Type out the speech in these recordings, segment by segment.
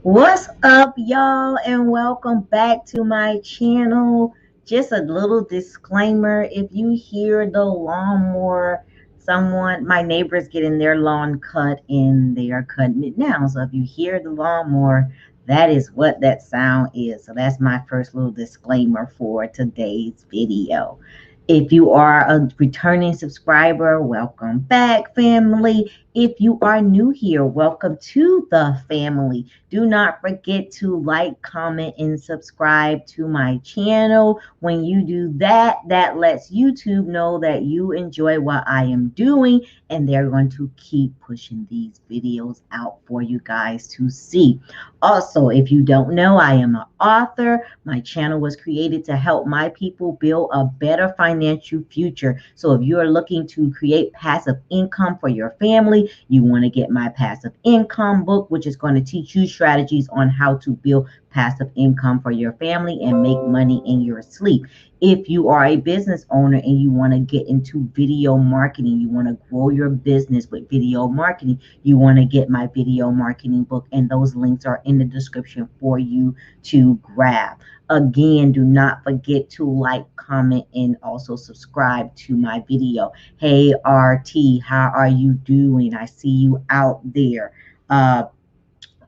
What's up, y'all, and welcome back to my channel. Just a little disclaimer: if you hear the lawnmower, my neighbor's getting their lawn cut and they are cutting it now. So if you hear the lawnmower, that is what that sound is. So that's my first little disclaimer for today's video. If you are a returning subscriber, welcome back, family. If you are new here, welcome to the family. Do not forget to like, comment, and subscribe to my channel. When you do that, that lets YouTube know that you enjoy what I am doing, and they're going to keep pushing these videos out for you guys to see. Also, if you don't know, I am an author. My channel was created to help my people build a better financial future. So if you are looking to create passive income for your family, you want to get my passive income book, which is going to teach you strategies on how to build passive income for your family and make money in your sleep. If you are a business owner and you want to get into video marketing, you want to grow your business with video marketing, you want to get my video marketing book, and those links are in the description for you to grab. Again, do not forget to like, comment, and also subscribe to my video. Hey, RT, how are you doing? I see you out there.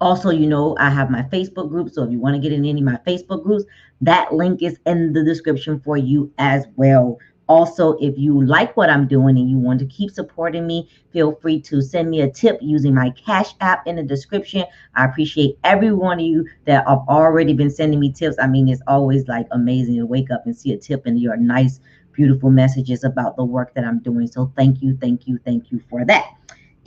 Also, I have my Facebook group. So if you want to get in any of my Facebook groups, that link is in the description for you as well. Also, if you like what I'm doing and you want to keep supporting me, feel free to send me a tip using my Cash App in the description. I appreciate every one of you that have already been sending me tips. I mean, it's always like amazing to wake up and see a tip and your nice, beautiful messages about the work that I'm doing. So thank you, thank you, thank you for that.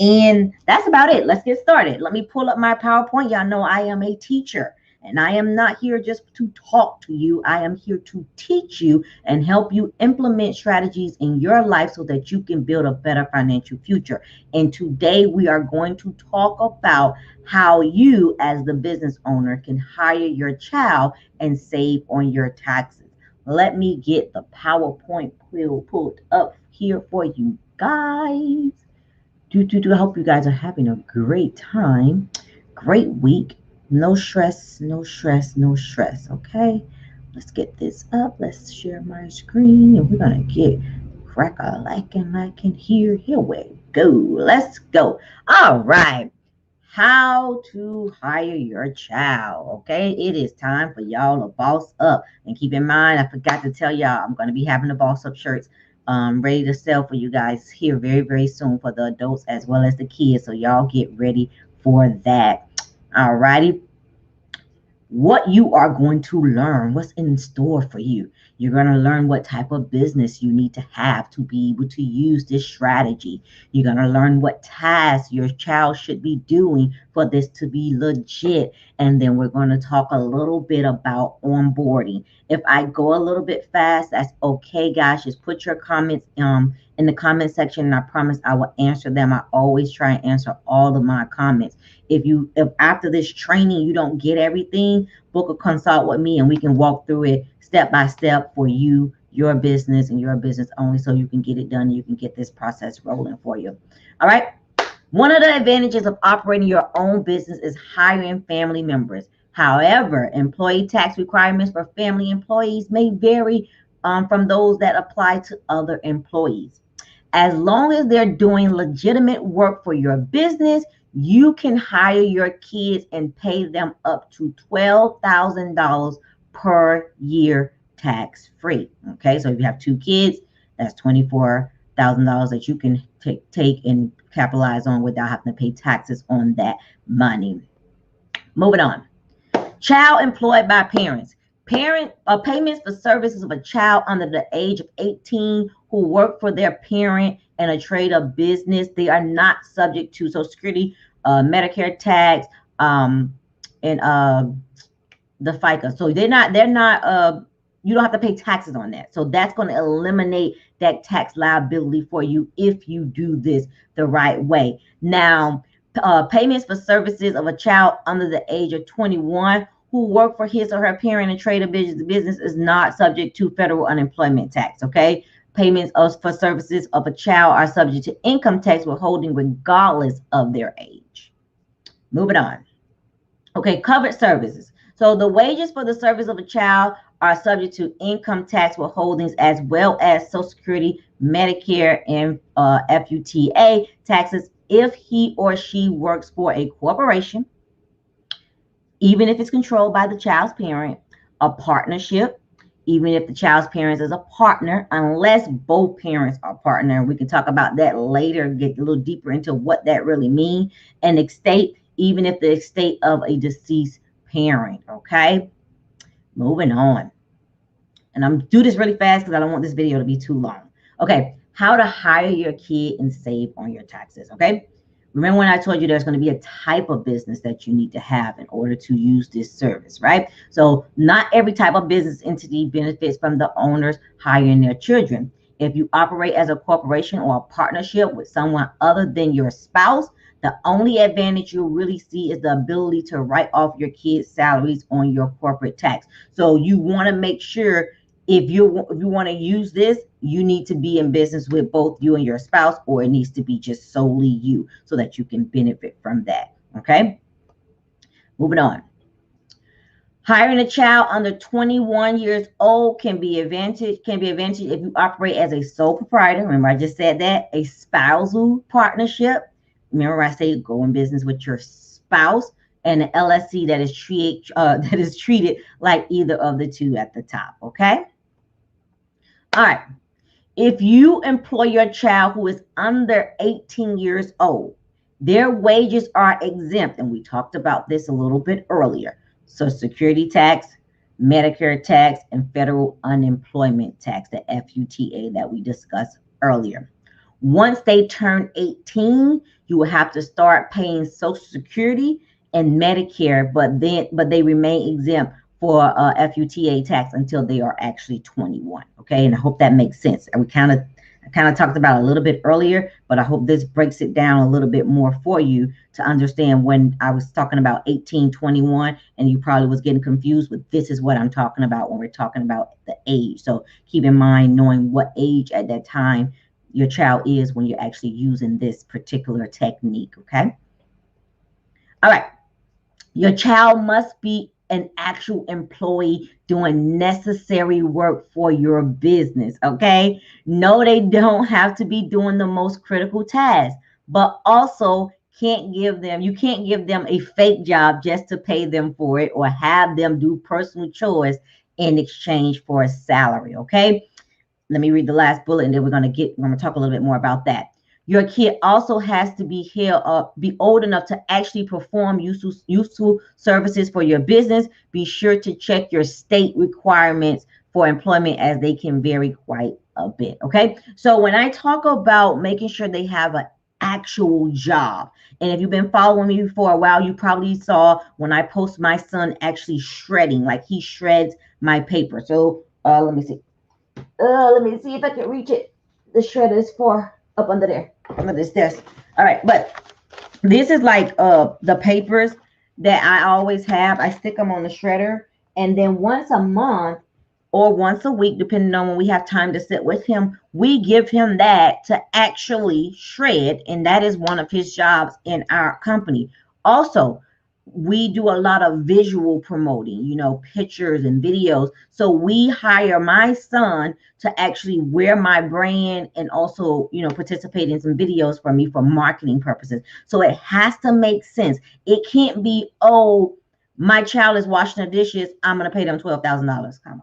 And that's about it. Let's get started. Let me pull up my PowerPoint. Y'all know I am a teacher, and I am not here just to talk to you. I am here to teach you and help you implement strategies in your life so that you can build a better financial future. And today we are going to talk about how you, as the business owner, can hire your child and save on your taxes. Let me get the PowerPoint pulled up here for you guys. I hope you guys are having a great time, great week. No stress, no stress, no stress. Okay, let's get this up. Let's share my screen, and we're gonna get crack-a-lackin' here. Here we go. Let's go. All right. How to hire your child. Okay, it is time for y'all to boss up. And keep in mind, I forgot to tell y'all, I'm going to be having the boss up shirts ready to sell for you guys here very, very soon for the adults as well as the kids. So y'all get ready for that. All righty. What you are going to learn, what's in store for you. You're going to learn what type of business you need to have to be able to use this strategy. You're going to learn what tasks your child should be doing for this to be legit. And then we're going to talk a little bit about onboarding. If I go a little bit fast, that's okay, guys. Just put your comments in the comment section, and I promise I will answer them. I always try and answer all of my comments. If after this training you don't get everything, book a consult with me and we can walk through it step by step for you, your business, and your business only, so you can get it done and you can get this process rolling for you. All right. One of the advantages of operating your own business is hiring family members. However, employee tax requirements for family employees may vary from those that apply to other employees. As long as they're doing legitimate work for your business, you can hire your kids and pay them up to $12,000 per year tax free. Okay, so if you have two kids, that's $24,000 that you can take and capitalize on without having to pay taxes on that money. Moving on. Child employed by parents. Payments for services of a child under the age of 18 who work for their parent in a trade or business, they are not subject to Social Security, Medicare tax, and the FICA. So they're not you don't have to pay taxes on that. So that's going to eliminate that tax liability for you if you do this the right way. Now, payments for services of a child under the age of 21 who work for his or her parent in trade or business is not subject to federal unemployment tax. Okay, payments for services of a child are subject to income tax withholding regardless of their age. Moving on. Okay, covered services. So the wages for the service of a child are subject to income tax withholdings as well as Social Security, Medicare, and FUTA taxes if he or she works for a corporation, even if it's controlled by the child's parent, a partnership, even if the child's parents is a partner, unless both parents are partner. We can talk about that later, get a little deeper into what that really means. An estate, even if the estate of a deceased parent. Okay, moving on. And I'm do this really fast because I don't want this video to be too long. Okay, how to hire your kid and save on your taxes. Okay, remember when I told you there's going to be a type of business that you need to have in order to use this service, right? So not every type of business entity benefits from the owners hiring their children. If you operate as a corporation or a partnership with someone other than your spouse, the only advantage you'll really see is the ability to write off your kids' salaries on your corporate tax. So you want to make sure if you want to use this, you need to be in business with both you and your spouse, or it needs to be just solely you so that you can benefit from that. Okay, moving on. Hiring a child under 21 years old can be advantage if you operate as a sole proprietor. Remember, I just said that. A spousal partnership. Remember, I say go in business with your spouse, and an LLC that is treated like either of the two at the top. Okay. All right. If you employ your child who is under 18 years old, their wages are exempt. And we talked about this a little bit earlier. Social Security tax, Medicare tax, and federal unemployment tax, the FUTA that we discussed earlier. Once they turn 18, you will have to start paying Social Security and Medicare, but they remain exempt for FUTA tax until they are actually 21. Okay, and I hope that makes sense. And I kind of talked about it a little bit earlier, but I hope this breaks it down a little bit more for you to understand when I was talking about 18, 21, and you probably was getting confused with this is what I'm talking about when we're talking about the age. So keep in mind knowing what age at that time your child is when you're actually using this particular technique. Okay. All right. Your child must be an actual employee doing necessary work for your business. Okay. No, they don't have to be doing the most critical tasks, but also you can't give them a fake job just to pay them for it or have them do personal chores in exchange for a salary. Okay. Let me read the last bullet and then we're going to talk a little bit more about that. Your kid also has to be old enough to actually perform useful services for your business. Be sure to check your state requirements for employment as they can vary quite a bit. Okay. So when I talk about making sure they have an actual job, and if you've been following me for a while, you probably saw when I post my son actually shredding, like he shreds my paper. So let me see if I can reach it. The shredder is far up under there, under this desk. All right, but this is like the papers that I always have. I stick them on the shredder, and then once a month or once a week, depending on when we have time to sit with him, we give him that to actually shred, and that is one of his jobs in our company. Also, we do a lot of visual promoting, pictures and videos. So we hire my son to actually wear my brand and also, participate in some videos for me for marketing purposes. So it has to make sense. It can't be, oh, my child is washing the dishes, I'm going to pay them $12,000. Come on.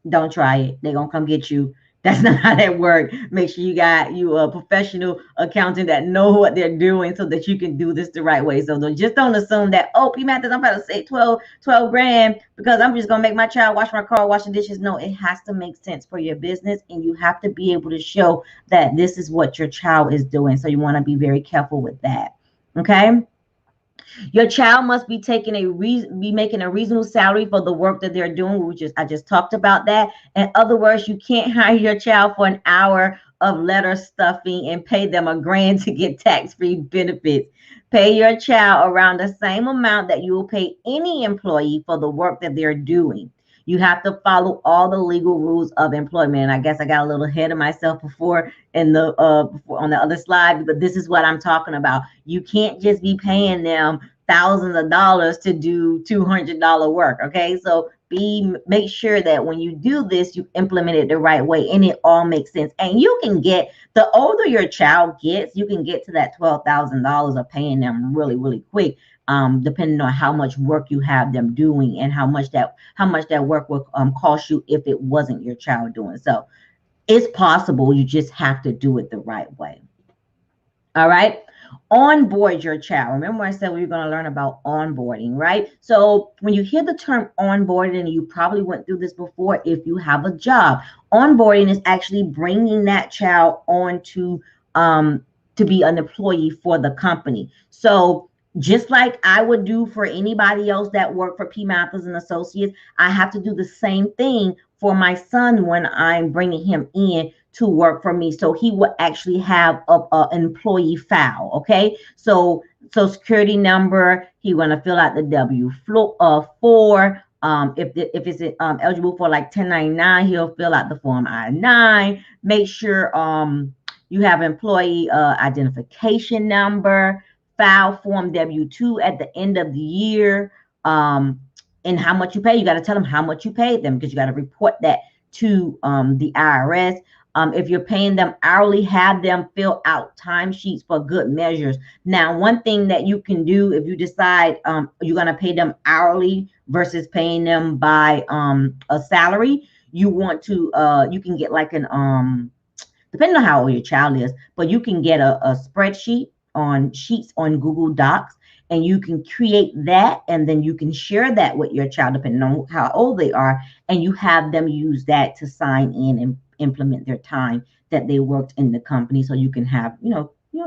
Don't try it. They're going to come get you. That's not how that works. Make sure you got a professional accountant that know what they're doing so that you can do this the right way. So just don't assume that, oh, PEEMATHIS, I'm about to say 12 grand because I'm just going to make my child wash my car, wash the dishes. No, it has to make sense for your business, and you have to be able to show that this is what your child is doing. So you want to be very careful with that. Okay. Your child must be making a reasonable salary for the work that they're doing. I just talked about that. In other words, you can't hire your child for an hour of letter stuffing and pay them $1,000 to get tax-free benefits. Pay your child around the same amount that you will pay any employee for the work that they're doing. You have to follow all the legal rules of employment. And I guess I got a little ahead of myself before on the other slide, but this is what I'm talking about. You can't just be paying them thousands of dollars to do $200 work. Okay, so make sure that when you do this, you implement it the right way and it all makes sense. And you can get, the older your child gets, you can get to that $12,000 of paying them really, really quick. Depending on how much work you have them doing and how much that work will cost you if it wasn't your child doing. So it's possible. You just have to do it the right way. All right. Onboard your child. Remember I said we were going to learn about onboarding, right? So when you hear the term onboarding, and you probably went through this before if you have a job, onboarding is actually bringing that child on to be an employee for the company. So just like I would do for anybody else that work for PEEMATHIS and Associates, I have to do the same thing for my son when I'm bringing him in to work for me. So he will actually have an employee file. Okay, so Social Security number, he want to fill out the W-4. If it's eligible for like 1099, he'll fill out the form I-9. Make sure you have employee identification number, file form W-2 at the end of the year, and how much you pay. You got to tell them how much you paid them, because you got to report that to the IRS. If you're paying them hourly, have them fill out timesheets for good measures. Now, one thing that you can do if you decide you're going to pay them hourly versus paying them by a salary, you can get like an depending on how old your child is, but you can get a spreadsheet on sheets on Google Docs, and you can create that, and then you can share that with your child depending on how old they are, and you have them use that to sign in and implement their time that they worked in the company, so you can have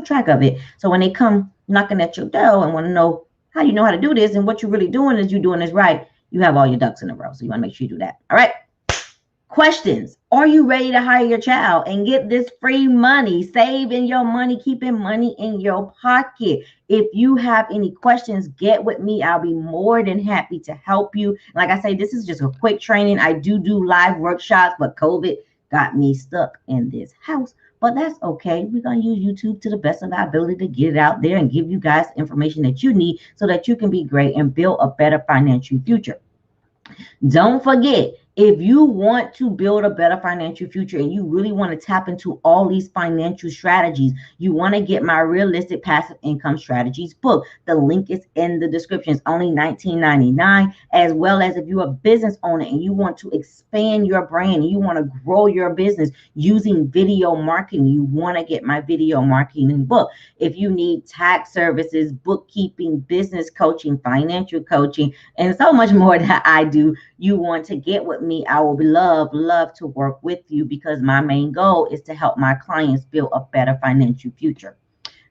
track of it. So when they come knocking at your door and want to know how you know how to do this and what you're really doing is you doing this right, you have all your ducks in a row. So you want to make sure you do that. All right. Questions. Are you ready to hire your child and get this free money? Saving your money, keeping money in your pocket. If you have any questions, get with me. I'll be more than happy to help you. Like I say, this is just a quick training. I do live workshops, but COVID got me stuck in this house. But that's okay. We're going to use YouTube to the best of our ability to get it out there and give you guys information that you need so that you can be great and build a better financial future. Don't forget, if you want to build a better financial future and you really want to tap into all these financial strategies, you want to get my Realistic Passive Income Strategies book. The link is in the description. It's only $19.99. As well as if you're a business owner and you want to expand your brand and you want to grow your business using video marketing, you want to get my video marketing book. If you need tax services, bookkeeping, business coaching, financial coaching, and so much more that I do, you want to get with me, I will love to work with you, because my main goal is to help my clients build a better financial future.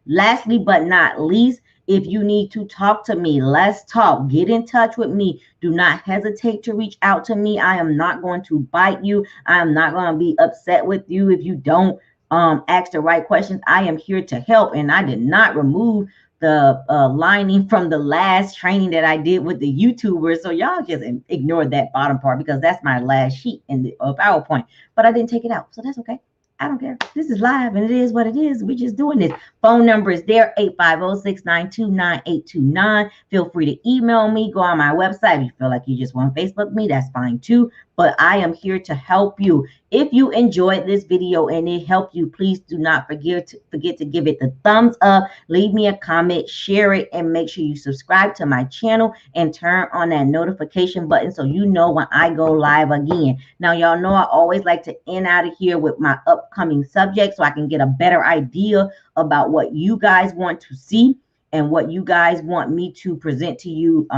Lastly but not least, if you need to talk to me, let's talk. Get in touch with me. Do not hesitate to reach out to me. I am not going to bite you. I am not going to be upset with you if you don't ask the right questions. I am here to help, and I did not remove the lining from the last training that I did with the YouTubers. So y'all just ignore that bottom part, because that's my last sheet in the PowerPoint, but I didn't take it out. So that's okay. I don't care. This is live and it is what it is. We're just doing this. Phone number is there, 850-692-9829. Feel free to email me. Go on my website. If you feel like you just want to Facebook me, that's fine too. But I am here to help you. If you enjoyed this video and it helped you, please do not forget to give it the thumbs up. Leave me a comment, share it, and make sure you subscribe to my channel and turn on that notification button so you know when I go live again. Now, y'all know I always like to end out of here with my upcoming subject so I can get a better idea about what you guys want to see and what you guys want me to present to you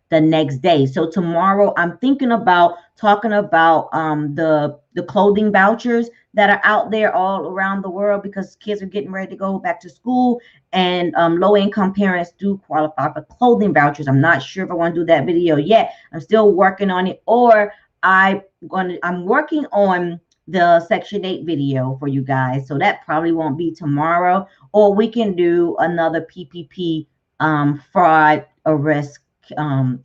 the next day. So tomorrow I'm thinking about talking about the clothing vouchers that are out there all around the world, because kids are getting ready to go back to school, and low-income parents do qualify for clothing vouchers. I'm not sure if I want to do that video yet. I'm still working on it, or I'm working on the Section 8 video for you guys, so that probably won't be tomorrow, or we can do another PPP fraud arrest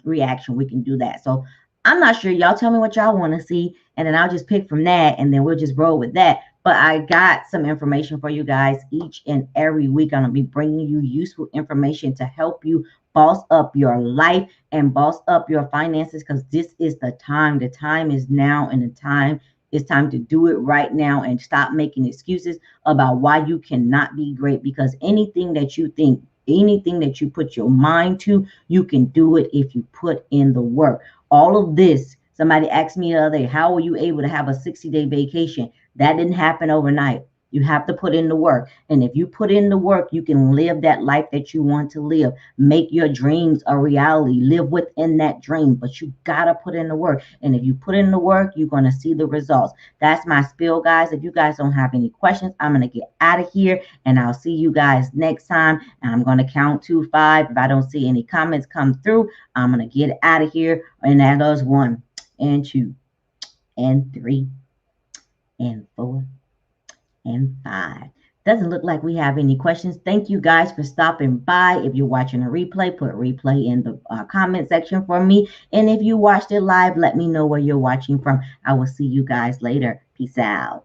reaction. We can do that. So I'm not sure. Y'all tell me what y'all want to see, and then I'll just pick from that, and then we'll just roll with that. But I got some information for you guys each and every week. I'm going to be bringing you useful information to help you boss up your life and boss up your finances, because this is the time. The time is now, and the time it's time to do it right now and stop making excuses about why you cannot be great, because anything that you think, anything that you put your mind to, you can do it if you put in the work. All of this, somebody asked me the other day, how were you able to have a 60-day vacation? That didn't happen overnight. You have to put in the work. And if you put in the work, you can live that life that you want to live. Make your dreams a reality. Live within that dream. But you got to put in the work. And if you put in the work, you're going to see the results. That's my spiel, guys. If you guys don't have any questions, I'm going to get out of here. And I'll see you guys next time. And I'm going to count to 5. If I don't see any comments come through, I'm going to get out of here. And that goes 1 and 2 and 3 and 4 and 5. Doesn't look like we have any questions. Thank you guys for stopping by. If you're watching a replay, put replay in the comment section for me. And if you watched it live, let me know where you're watching from. I will see you guys later. Peace out.